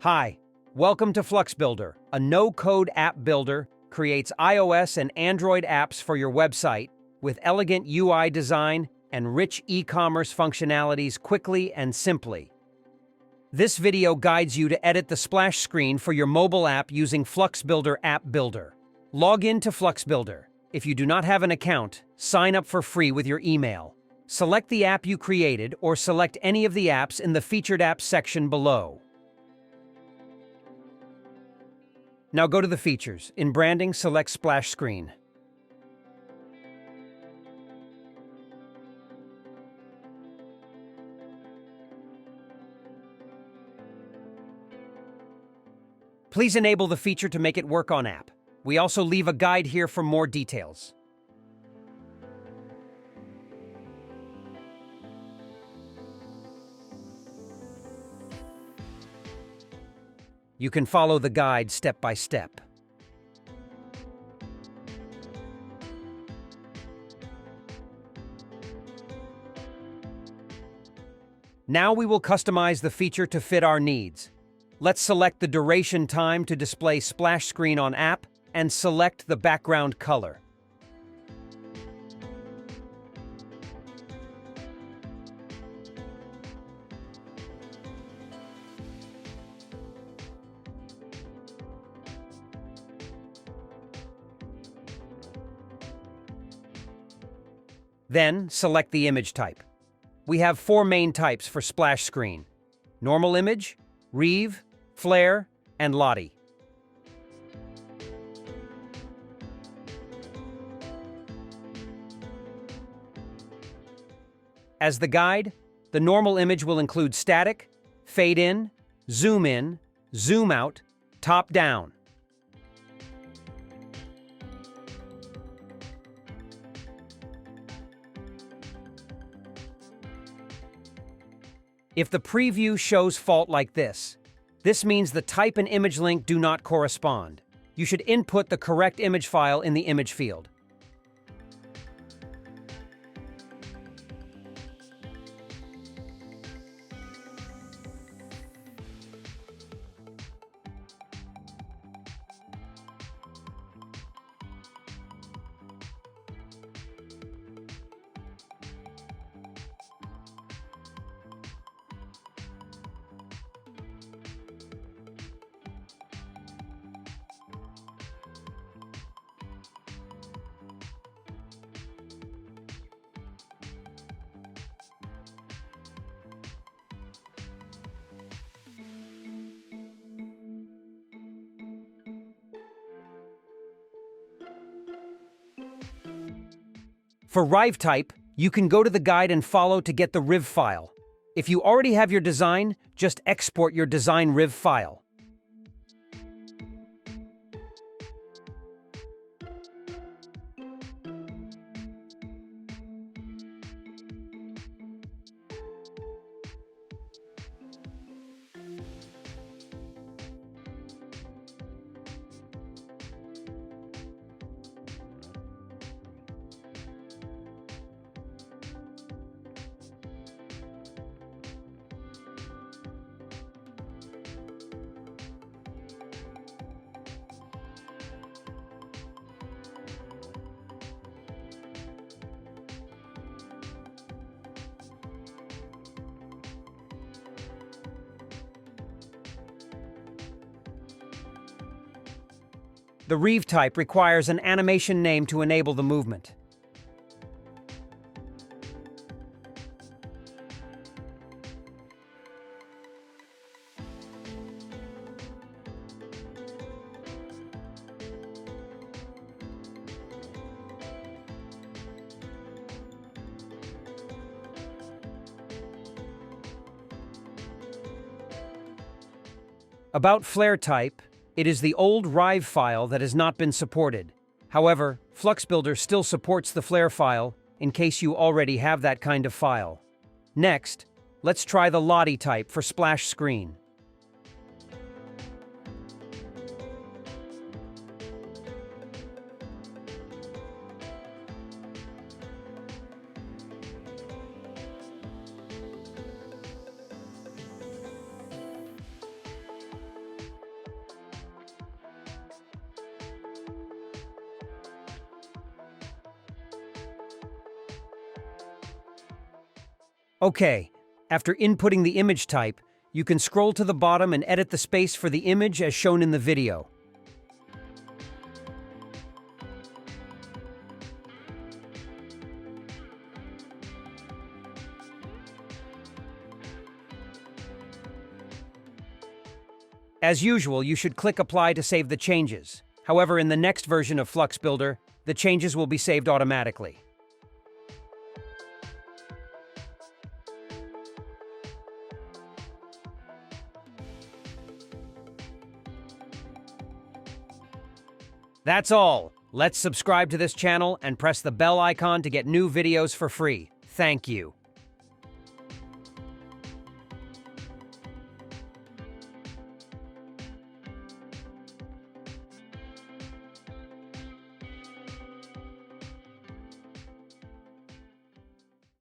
Hi, welcome to FluxBuilder, a no-code app builder creates iOS and Android apps for your website with elegant UI design and rich e-commerce functionalities quickly and simply. This video guides you to edit the splash screen for your mobile app using FluxBuilder App Builder. Log in to FluxBuilder. If you do not have an account, sign up for free with your email. Select the app you created or select any of the apps in the Featured Apps section below. Now go to the features. In branding, select Splash Screen. Please enable the feature to make it work on app. We also leave a guide here for more details. You can follow the guide step by step. Now we will customize the feature to fit our needs. Let's select the duration time to display splash screen on app and select the background color. Then select the image type. We have 4 main types for splash screen: normal image, Reeve, Flare, and Lottie. As the guide, the normal image will include static, fade in, zoom out, top down. If the preview shows fault like this means the type and image link do not correspond. You should input the correct image file in the image field. For Rive type, you can go to the guide and follow to get the Riv file. If you already have your design, just export your design Riv file. The Reeve type requires an animation name to enable the movement. About Flare type, it is the old Rive file that has not been supported. However, FluxBuilder still supports the Flare file in case you already have that kind of file. Next, let's try the Lottie type for splash screen. Okay, after inputting the image type, you can scroll to the bottom and edit the space for the image as shown in the video. As usual, you should click Apply to save the changes. However, in the next version of FluxBuilder, the changes will be saved automatically. That's all. Let's subscribe to this channel and press the bell icon to get new videos for free. Thank you.